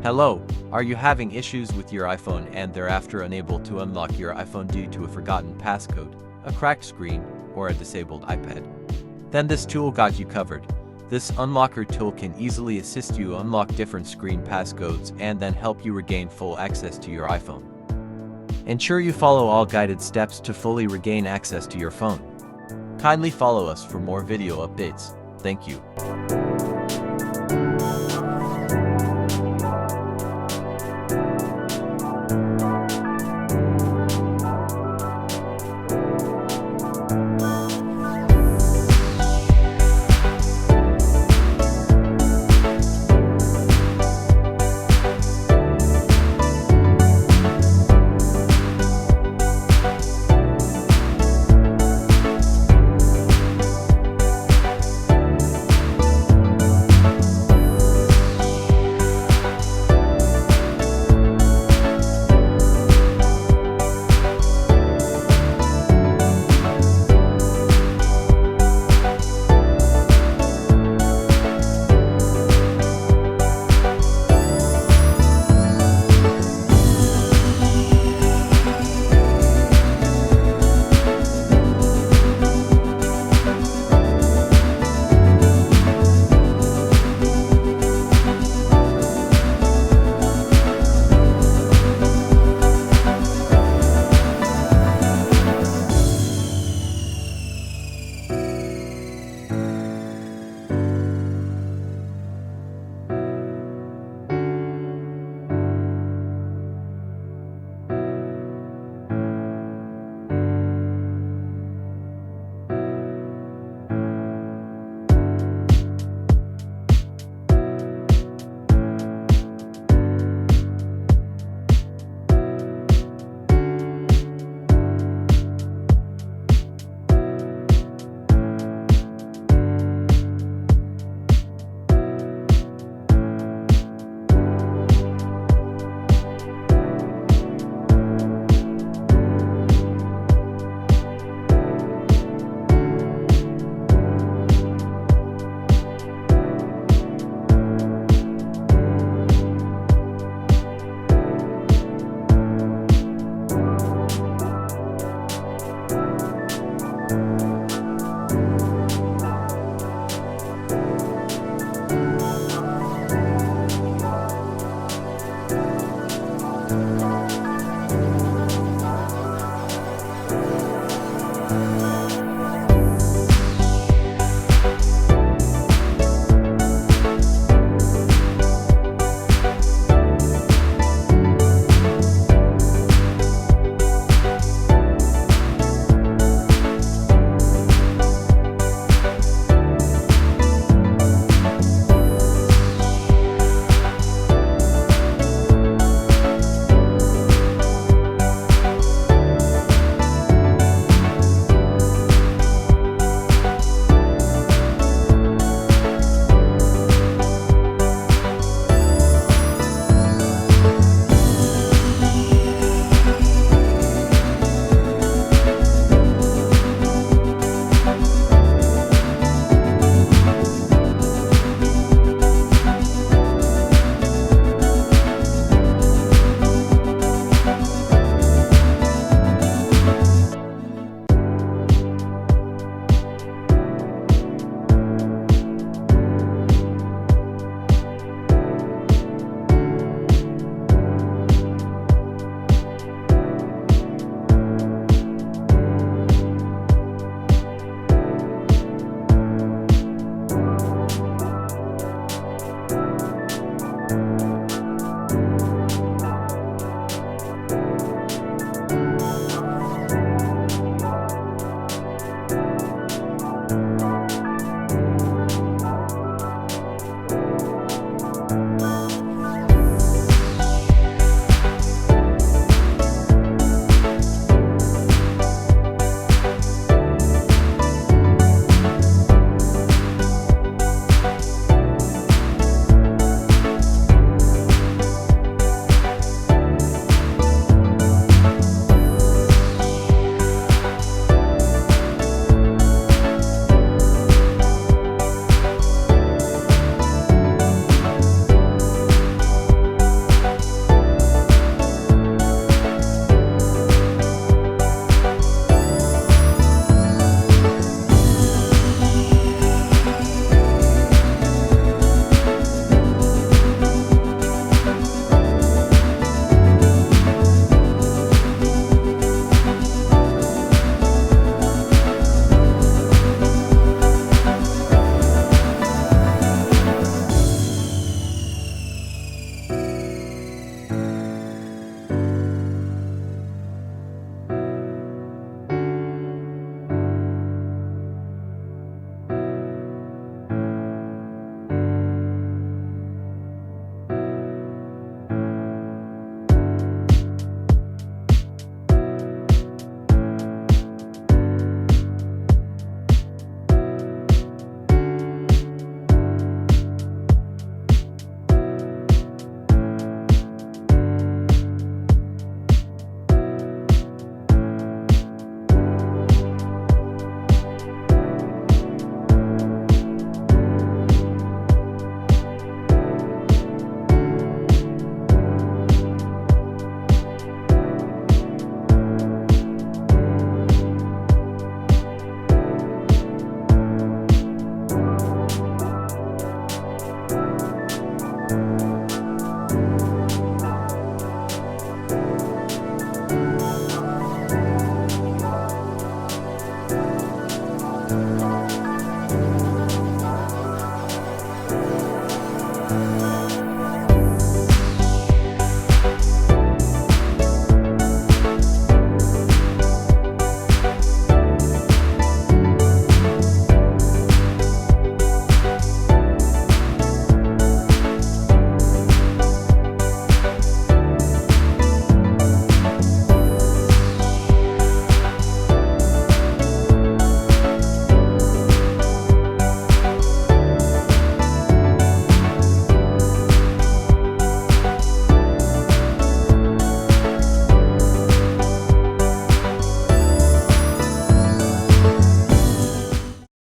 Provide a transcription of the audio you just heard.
Hello, are you having issues with your iPhone and thereafter unable to unlock your iPhone due to a forgotten passcode, a cracked screen, or a disabled iPad? Then this tool got you covered. This unlocker tool can easily assist you unlock different screen passcodes and then help you regain full access to your iPhone. Ensure you follow all guided steps to fully regain access to your phone. Kindly follow us for more video updates. Thank you.